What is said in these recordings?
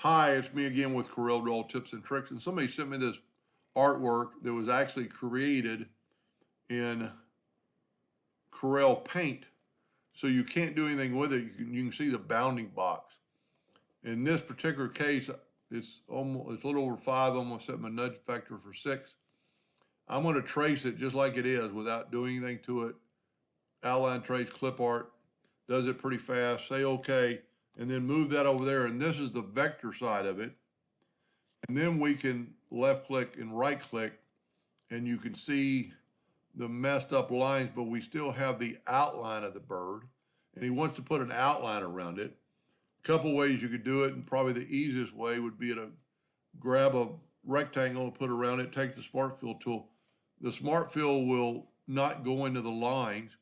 Hi, it's me again with Corel Draw Tips and Tricks, and somebody sent me this artwork that was actually created in Corel Paint, so you can't do anything with it. You can see the bounding box. In this particular case, it's a little over 5, almost set my nudge factor for 6. I'm going to trace it just like it is without doing anything to it. Outline trace, clip art, does it pretty fast. Say okay, and then move that over there, and this is the vector side of it. And then we can left click and right click, and you can see the messed up lines, but we still have the outline of the bird. And he wants to put an outline around it. A couple ways you could do it, and probably the easiest way would be to grab a rectangle and put around it, take the Smart Fill tool. The Smart Fill will not go into the lines,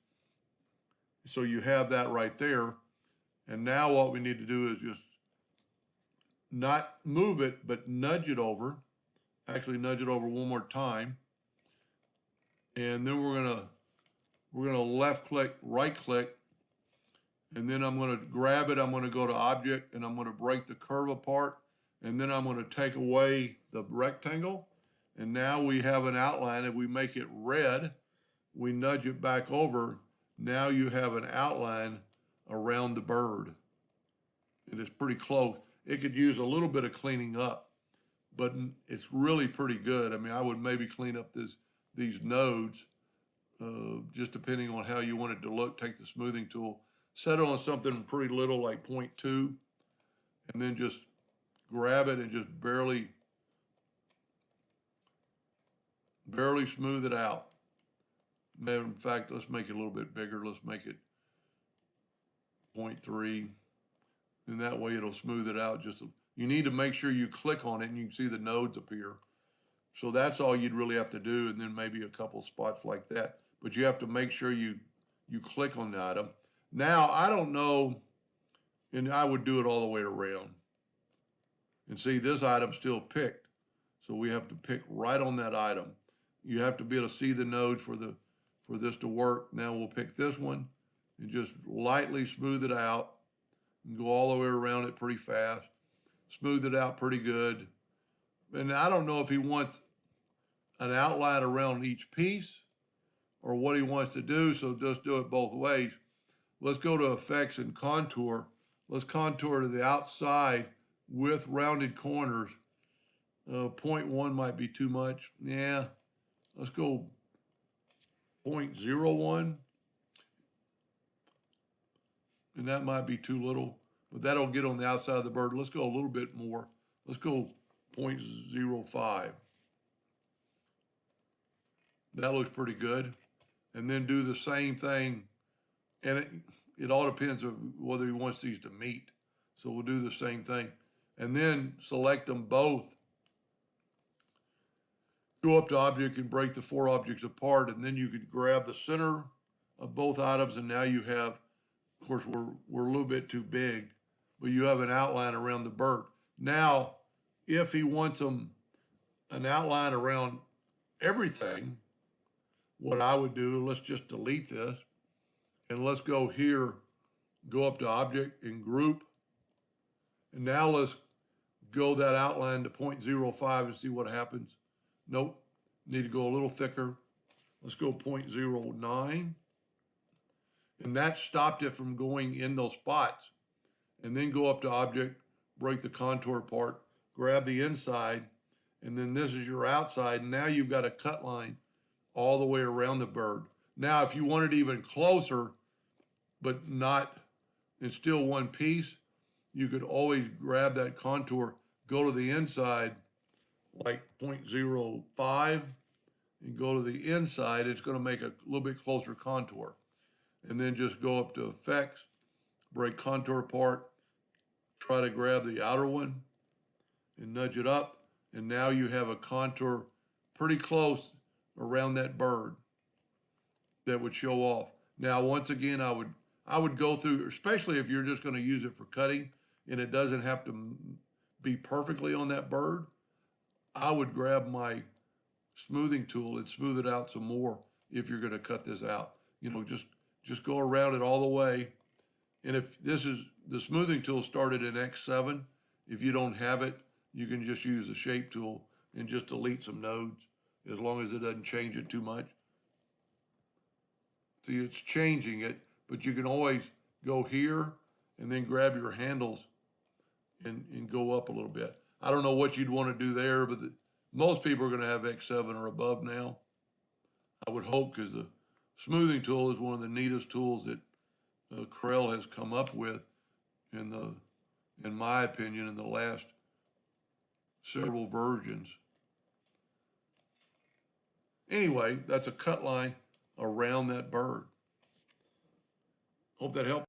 so you have that right there. And now what we need to do is just not move it, but nudge it over. Actually nudge it over one more time. And then we're gonna left click, right click, and then I'm gonna grab it, I'm gonna go to object, and I'm gonna break the curve apart, and then I'm gonna take away the rectangle, and now we have an outline. If we make it red, we nudge it back over, now you have an outline around the bird. And it's pretty close. It could use a little bit of cleaning up, but it's really pretty good. I mean, I would maybe clean up these nodes, just depending on how you want it to look. Take the smoothing tool, set it on something pretty little like 0.2, and then just grab it and just barely smooth it out. In fact, let's make it a little bit bigger. Let's make it 0.3. And that way it'll smooth it out. You need to make sure you click on it and you can see the nodes appear. So that's all you'd really have to do, and then maybe a couple spots like that. But you have to make sure you click on the item. Now, I don't know, and I would do it all the way around. And see, this item's still picked. So we have to pick right on that item. You have to be able to see the nodes for this to work. Now we'll pick this one and just lightly smooth it out. And go all the way around it pretty fast, smooth it out pretty good. And I don't know if he wants an outline around each piece or what he wants to do, so just do it both ways. Let's go to Effects and Contour. Let's contour to the outside with rounded corners. 0.1 might be too much. Yeah, let's go 0.01. And that might be too little, but that'll get on the outside of the bird. Let's go a little bit more. Let's go 0.05. That looks pretty good. And then do the same thing. And it all depends on whether he wants these to meet. So we'll do the same thing. And then select them both. Go up to object and break the 4 objects apart. And then you can grab the center of both items, and now you have, of course, we're a little bit too big, but you have an outline around the bird. Now, if he wants an outline around everything, what I would do, let's just delete this, and let's go here, go up to Object and Group, and now let's go that outline to 0.05 and see what happens. Nope, need to go a little thicker. Let's go 0.09. And that stopped it from going in those spots. And then go up to Object, break the contour part, grab the inside, and then this is your outside. And now you've got a cut line all the way around the bird. Now, if you want it even closer, but not, it's still one piece, you could always grab that contour, go to the inside, like 0.05, and go to the inside. It's going to make a little bit closer contour. And then just go up to Effects, break contour apart, try to grab the outer one and nudge it up. And now you have a contour pretty close around that bird that would show off. Now, once again, I would go through, especially if you're just going to use it for cutting and it doesn't have to be perfectly on that bird, I would grab my smoothing tool and smooth it out some more if you're going to cut this out. You know, just go around it all the way. And if this is, the smoothing tool started in X7, If you don't have it, you can just use the shape tool and just delete some nodes as long as it doesn't change it too much. See, it's changing it, but you can always go here and then grab your handles and go up a little bit. I don't know what you'd want to do there, but most people are going to have X7 or above now. I would hope, because the smoothing tool is one of the neatest tools that Corel has come up with in my opinion, in the last several versions. Anyway, that's a cut line around that bird. Hope that helps.